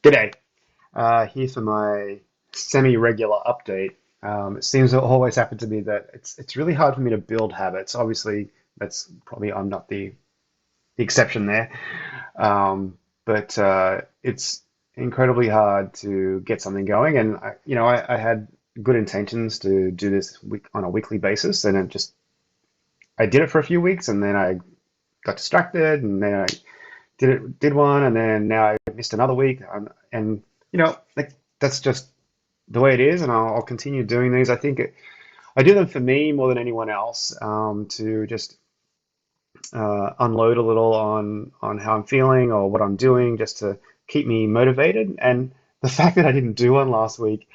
G'day. Here for my semi-regular update. It seems to always happen to me that it's really hard for me to build habits. Obviously, that's probably I'm not the exception there. But it's incredibly hard to get something going. And I had good intentions to do this on a weekly basis, and I did it for a few weeks, and then I got distracted, and then I did one, and then now I missed another week, and like that's just the way it is, and I'll continue doing these. I do them for me more than anyone else, to just unload a little on how I'm feeling or what I'm doing, just to keep me motivated. And the fact that I didn't do one last week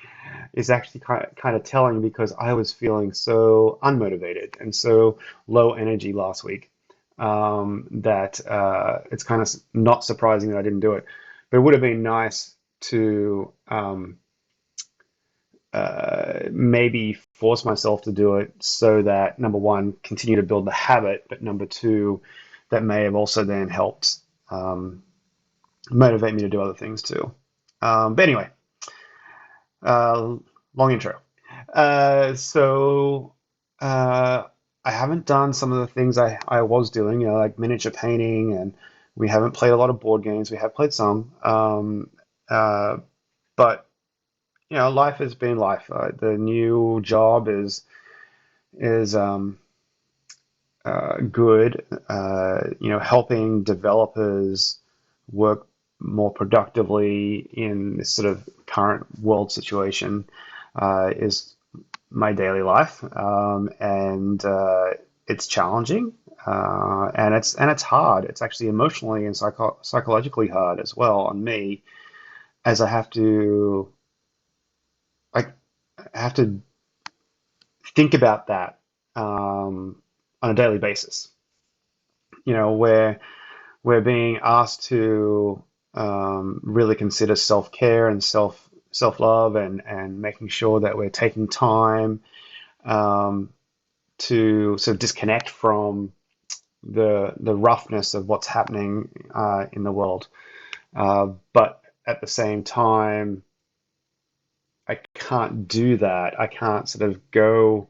is actually kind of telling, because I was feeling so unmotivated and so low energy last week, that it's kind of not surprising that I didn't do it. But it would have been nice to maybe force myself to do it, so that number one, continue to build the habit, but number two, that may have also then helped motivate me to do other things too. But anyway, uh, long intro. So I haven't done some of the things I was doing, like miniature painting, and we haven't played a lot of board games. We have played some, but life has been life. The new job is good. Helping developers work more productively in this sort of current world situation is my daily life, and it's challenging, and it's hard. It's actually emotionally and psychologically hard as well on me, as I have to think about that on a daily basis. Where we're being asked to really consider self-care and self-love, and making sure that we're taking time um, to sort of disconnect from the roughness of what's happening in the world. But at the same time, I can't do that. I can't sort of go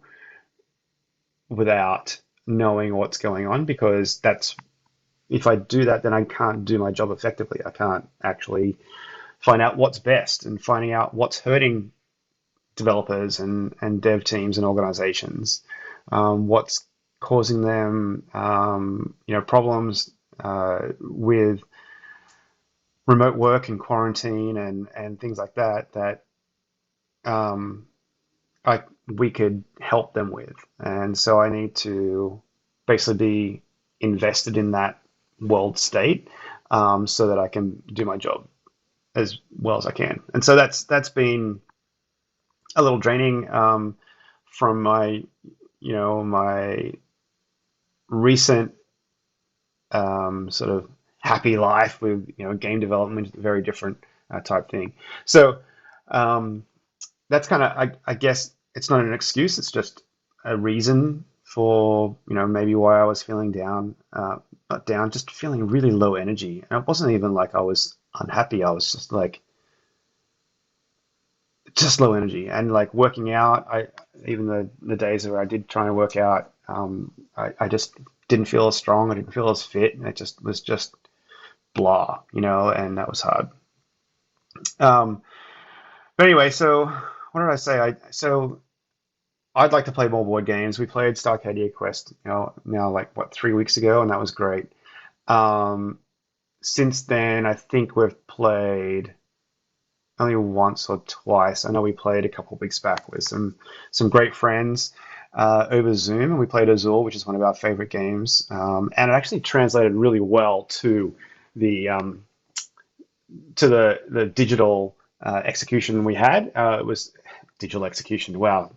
without knowing what's going on, because that's if I do that, then I can't do my job effectively. I can't actually find out what's best, and finding out what's hurting developers and dev teams and organizations, what's causing them problems with remote work and quarantine and things like that um, I we could help them with. And so I need to basically be invested in that world state, so that I can do my job as well as I can. And so that's been a little draining, from my recent sort of happy life with game development, very different type thing. So um, that's kind of, I guess it's not an excuse. It's just a reason for maybe why I was feeling down, not down, just feeling really low energy. And it wasn't even like I was unhappy. I was just like just low energy, and like working out. I even the days where I did try and work out, I just didn't feel as strong. I didn't feel as fit, and it just was just blah, and that was hard. Um, but anyway, so what did I say? I'd like to play more board games. We played Starcadia Quest, now like what, 3 weeks ago, and that was great. Um, since then, I think we've played only once or twice. I know we played a couple of weeks back with some great friends over Zoom, and we played Azul, which is one of our favorite games, and it actually translated really well the the digital execution we had. It was digital execution. Wow,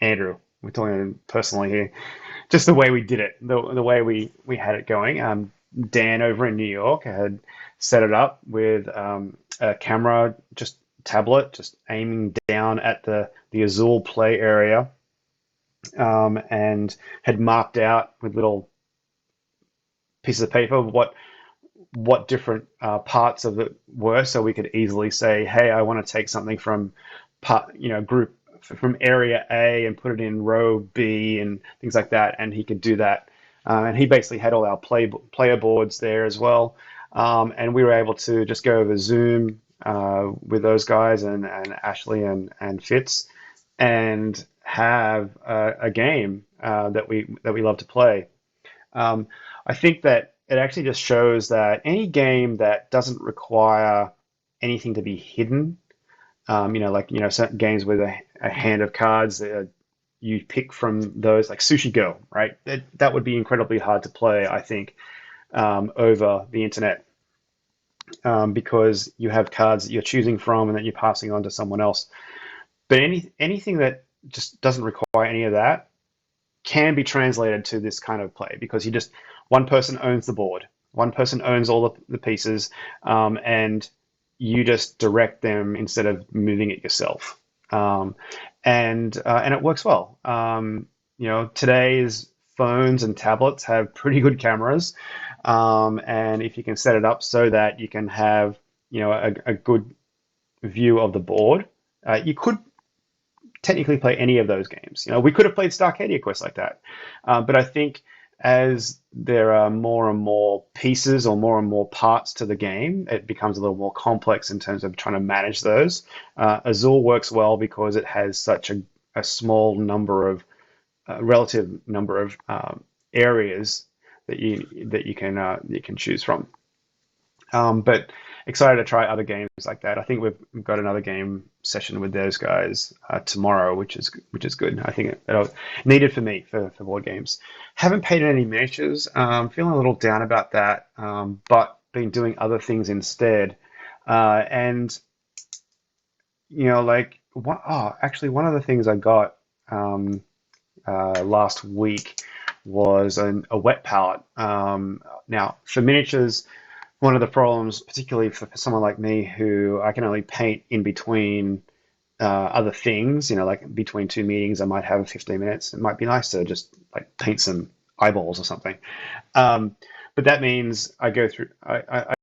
Andrew, we're talking personally here. Just the way we did it, the way we had it going. Dan over in New York had set it up with a camera, just tablet, just aiming down at the Azul play area, and had marked out with little pieces of paper what different parts of it were, so we could easily say, hey, I want to take something from group from area A and put it in row B and things like that, and he could do that. And he basically had all our player boards there as well, and we were able to just go over Zoom with those guys and Ashley and Fitz, and have a game that we love to play. Um, I think that it actually just shows that any game that doesn't require anything to be hidden, like certain games with a hand of cards that you pick from those, like Sushi Go, right? That would be incredibly hard to play, I think, over the internet, because you have cards that you're choosing from and that you're passing on to someone else. But anything that just doesn't require any of that can be translated to this kind of play, because you just one person owns the board, one person owns all the pieces, and you just direct them instead of moving it yourself, and it works well. Today's phones and tablets have pretty good cameras, and if you can set it up so that you can have a good view of the board, you could technically play any of those games. We could have played Starcadia Quest like that, but I think as there are more and more pieces or more and more parts to the game, it becomes a little more complex in terms of trying to manage those. Azul works well because it has such a small number of relative number of areas that you can choose from. But excited to try other games like that. I think we've got another game session with those guys tomorrow, which is good. I think it needed for me for board games. Haven't painted any miniatures. Feeling a little down about that, but been doing other things instead. And like what? Oh, actually, one of the things I got last week was a wet palette. Now, for miniatures, one of the problems, particularly for someone like me who I can only paint in between other things, like between two meetings, I might have 15 minutes. It might be nice to just like paint some eyeballs or something. Um, but that means I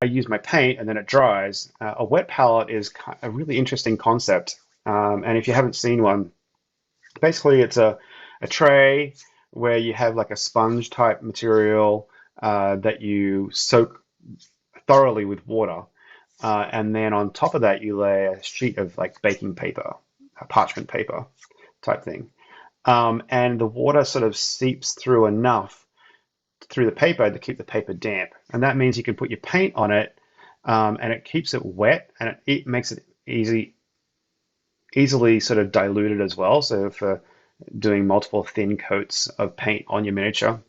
use my paint and then it dries. A wet palette is a really interesting concept. And if you haven't seen one, basically it's a tray where you have like a sponge type material that you soak thoroughly with water. And then on top of that, you lay a sheet of like baking paper, parchment paper type thing. And the water sort of seeps through enough through the paper to keep the paper damp. And that means you can put your paint on it, and it keeps it wet, and it makes it easily sort of diluted as well. So for doing multiple thin coats of paint on your miniature,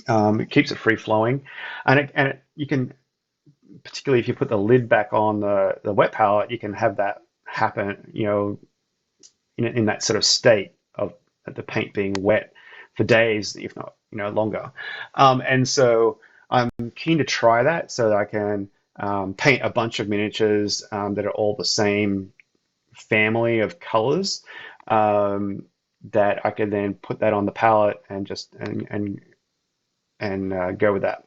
it keeps it free flowing, and you can, particularly if you put the lid back on the wet palette, you can have that happen, in that sort of state of the paint being wet for days, if not, longer. And so I'm keen to try that so that I can paint a bunch of miniatures that are all the same family of colors, that I can then put that on the palette and just and go with that.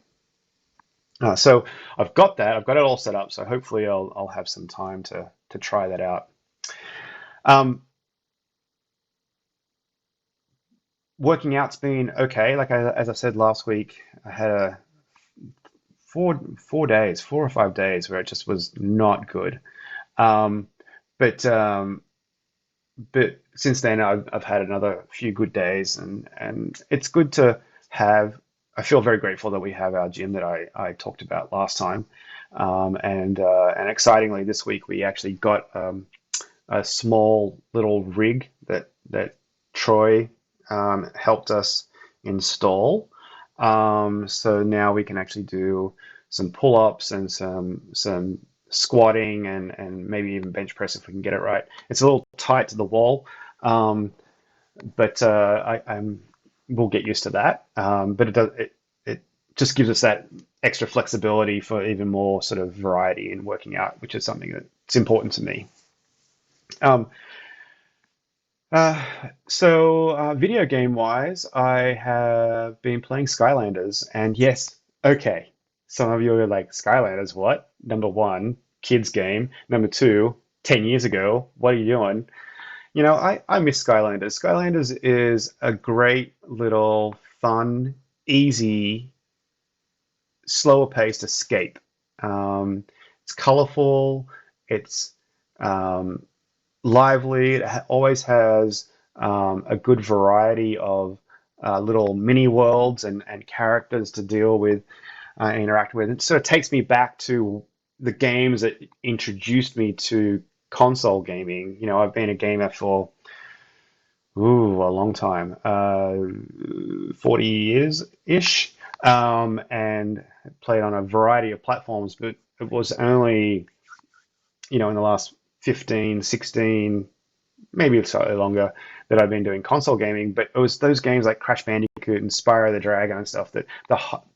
So I've got that. I've got it all set up. So hopefully I'll have some time to try that out. Um, Working out's been okay. Like as I said last week, I had a 4 or 5 days where it just was not good. Um, but since then I've had another few good days, and it's good to have. I feel very grateful that we have our gym that I talked about last time, and excitingly this week we actually got a small little rig that Troy helped us install. So now we can actually do some pull-ups and some squatting and maybe even bench press if we can get it right. It's a little tight to the wall, but we'll get used to that. But it just gives us that extra flexibility for even more sort of variety in working out, which is something that's important to me. Um, uh, Video game wise, I have been playing Skylanders, and yes, okay. some of you are like, Skylanders, what? Number one, kids game. Number two, 10 years ago. What are you doing? I miss Skylanders. Skylanders is a great little fun, easy, slower paced escape. Um, it's colorful. It's um, lively. It always has a good variety of little mini worlds and characters to deal with and interact with. It sort of takes me back to the games that introduced me to console gaming. I've been a gamer for a long time, 40 years ish, and played on a variety of platforms, but it was only, in the last 15, 16, maybe slightly longer, that I've been doing console gaming. But it was those games like Crash Bandicoot and Spyro the Dragon and stuff that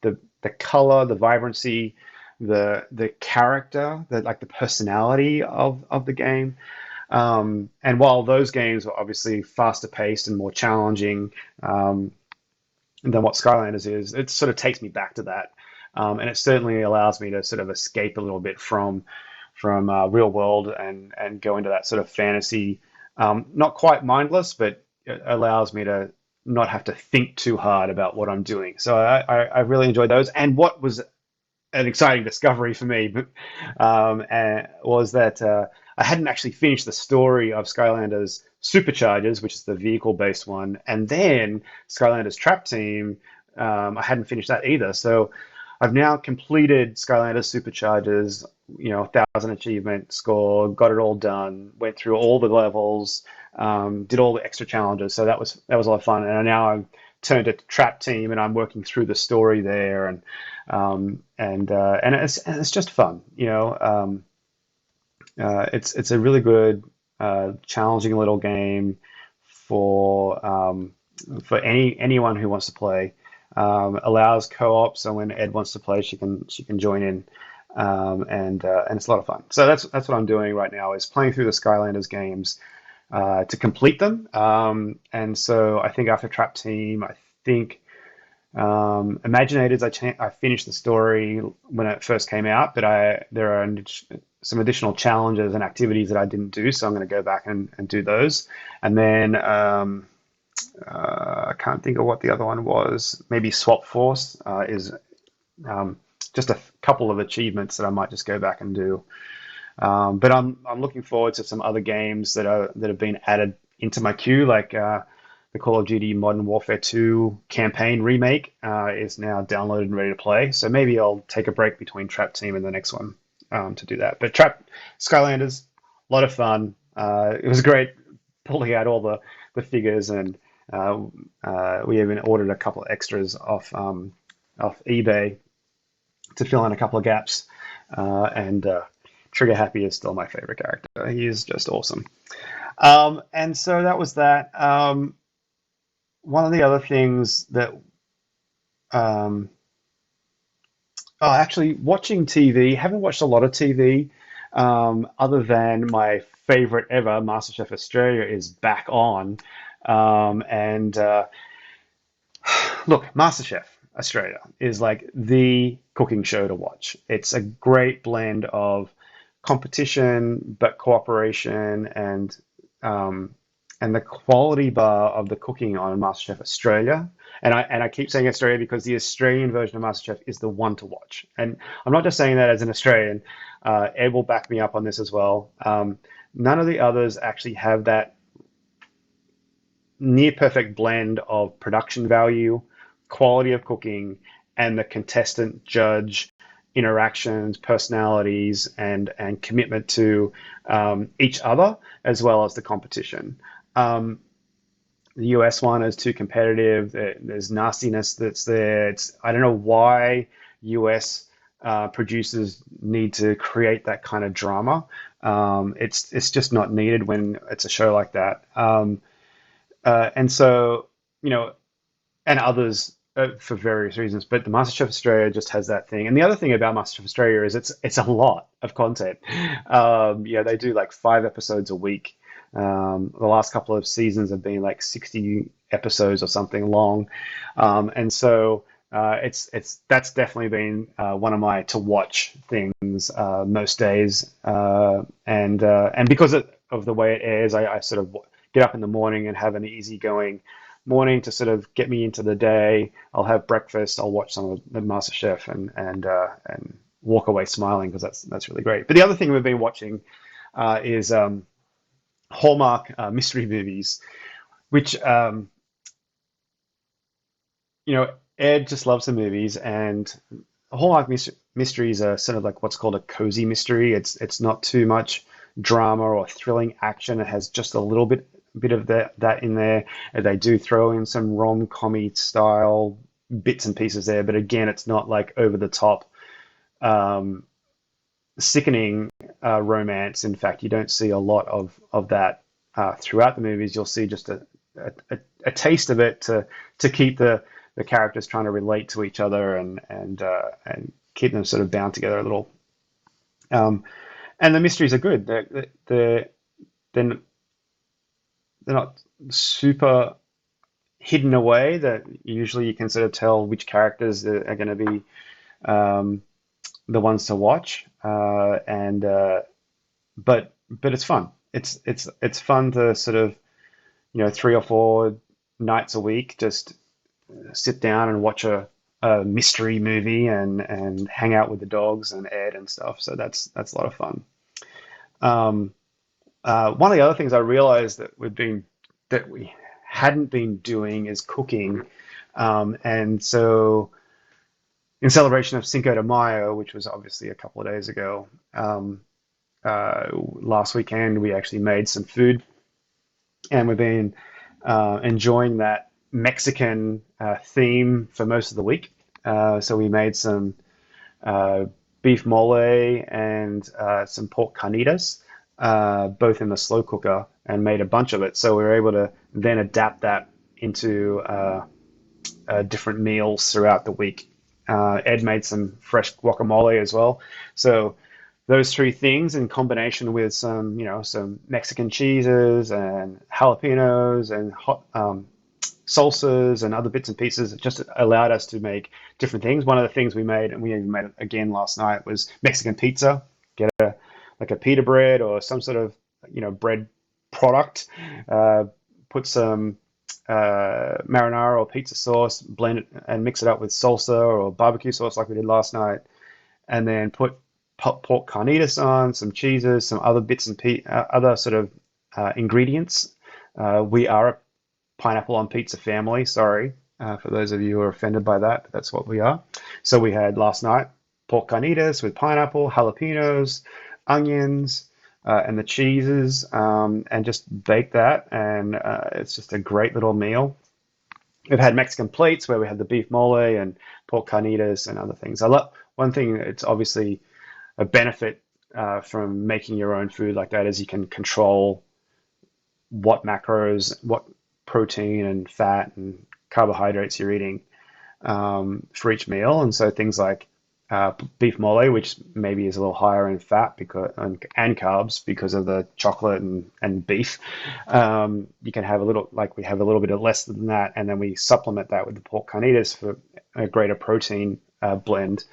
the color, the vibrancy, the character, the personality of the game. And while those games were obviously faster paced and more challenging than what Skylanders is, it sort of takes me back to that. And it certainly allows me to sort of escape a little bit from real world and go into that sort of fantasy, not quite mindless, but it allows me to not have to think too hard about what I'm doing. So I really enjoyed those. And what was an exciting discovery for me was that I hadn't actually finished the story of Skylanders Superchargers, which is the vehicle-based one, and then Skylanders Trap Team. I hadn't finished that either, so I've now completed Skylanders Superchargers. 1,000 achievement score, got it all done, went through all the levels, did all the extra challenges. So that was a lot of fun, and now I'm turned to Trap Team, and I'm working through the story there, and it's just fun. It's a really good, challenging little game for anyone who wants to play. Allows co-op, so when Ed wants to play, she can join in, and it's a lot of fun. So that's what I'm doing right now, is playing through the Skylanders games to complete them. And so I think after Trap Team, I think Imaginators, I finished the story when it first came out, but there are some additional challenges and activities that I didn't do, so I'm going to go back and do those. And then I can't think of what the other one was. Maybe Swap Force is just a couple of achievements that I might just go back and do. But I'm looking forward to some other games that have been added into my queue, like the Call of Duty Modern Warfare 2 campaign remake is now downloaded and ready to play. So maybe I'll take a break between Trap Team and the next one to do that. But Skylanders, a lot of fun. It was great pulling out all the figures, and we even ordered a couple of extras off eBay to fill in a couple of gaps. And Trigger Happy is still my favorite character. He is just awesome. And so that was that. One of the other things that, actually, watching TV, haven't watched a lot of TV, other than my favorite ever, MasterChef Australia, is back on. And Look, MasterChef Australia is like the cooking show to watch. It's a great blend of competition, but cooperation, um, and the quality bar of the cooking on MasterChef Australia. And I keep saying Australia because the Australian version of MasterChef is the one to watch. And I'm not just saying that as an Australian. Ed will back me up on this as well. None of the others actually have that near perfect blend of production value, quality of cooking, and the contestant judge interactions, personalities, and commitment to each other as well as the competition. Um, the US one is too competitive. There's nastiness that's there. I don't know why US producers need to create that kind of drama. It's just not needed when it's a show like that. And so, you know, and others for various reasons. But the MasterChef Australia just has that thing. And the other thing about MasterChef Australia is it's a lot of content. Yeah, they do like 5 episodes a week. The last couple of seasons have been like 60 episodes or something long. And so It's that's definitely been one of my to watch things most days, and because of the way it airs, I sort of get up in the morning and have an easygoing morning to sort of get me into the day. I'll have breakfast, I'll watch some of the MasterChef, and walk away smiling because that's really great. But the other thing we've been watching is Hallmark mystery movies, which Ed just loves the movies, and Hallmark mysteries are sort of like what's called a cozy mystery. It's not too much drama or thrilling action. It has just a little bit of that in there. And they do throw in some rom-commy style bits and pieces there, but again, it's not like over the top, um, sickening romance. In fact, you don't see a lot of that throughout the movies. You'll see just a taste of it to keep the characters trying to relate to each other and keep them sort of bound together a little. Um, and the mysteries are good. They're they're not super hidden away that usually you can sort of tell which characters are going to be um, the ones to watch. And but it's fun. It's fun to sort of 3 or 4 nights a week just sit down and watch a mystery movie and hang out with the dogs and Ed and stuff. So that's a lot of fun. Um, One of the other things I realized that we hadn't been doing is cooking. And so in celebration of Cinco de Mayo, which was obviously a couple of days ago, last weekend we actually made some food, and we've been enjoying that Mexican theme for most of the week. So we made some uh, beef mole and some pork carnitas, both in the slow cooker, and made a bunch of it. So we were able to then adapt that into different meals throughout the week. Ed made some fresh guacamole as well. So those three things in combination with some Mexican cheeses and jalapenos and hot salsas and other bits and pieces, it just allowed us to make different things. One of the things we made, and we even made it again last night, was Mexican pizza. Get like a pita bread or some sort of bread product. Uh, Put some marinara or pizza sauce, blend it and mix it up with salsa or barbecue sauce like we did last night, and then put pork carnitas on, some cheeses, some other bits and other sort of ingredients. We are a pineapple on pizza family. Sorry for those of you who are offended by that, but that's what we are. So we had last night pork carnitas with pineapple, jalapenos, onions, and the cheeses, and just bake that, and it's just a great little meal. We've had Mexican plates where we had the beef mole and pork carnitas and other things. I love one thing. It's obviously a benefit from making your own food like that is you can control what macros, what protein and fat and carbohydrates you're eating for each meal. And so things like beef mole, which maybe is a little higher in fat and carbs because of the chocolate and beef. You can have a little, like we have a little bit of less than that, and then we supplement that with the pork carnitas for a greater protein blend,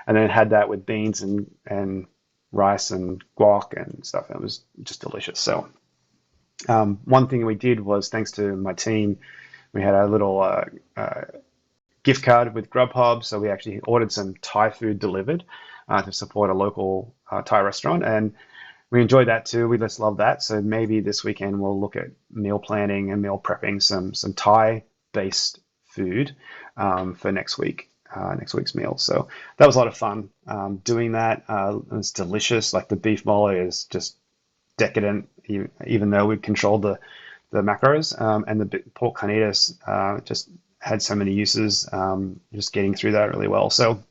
and then had that with beans and rice and guac and stuff. It was just delicious. So one thing we did was, thanks to my team, we had a little gift card with Grubhub, so we actually ordered some Thai food delivered to support a local Thai restaurant, and we enjoyed that too. We just love that. So maybe this weekend we'll look at meal planning and meal prepping some Thai-based food for next week, next week's meal. So that was a lot of fun doing that. It was delicious. Like the beef mole is just decadent, even though we've controlled the macros, and the pork carnitas just had so many uses, just getting through that really well. So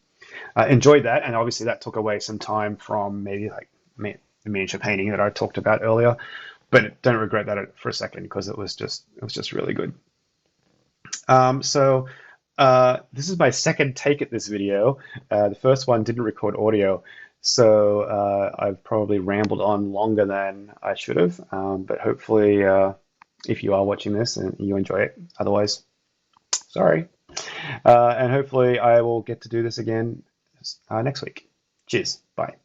enjoyed that, and obviously that took away some time from maybe like the miniature painting that I talked about earlier, but don't regret that for a second because it was just really good. So this is my second take at this video. The first one didn't record audio, so I've probably rambled on longer than I should have, but hopefully if you are watching this and you enjoy it, otherwise, sorry. And hopefully I will get to do this again next week. Cheers. Bye.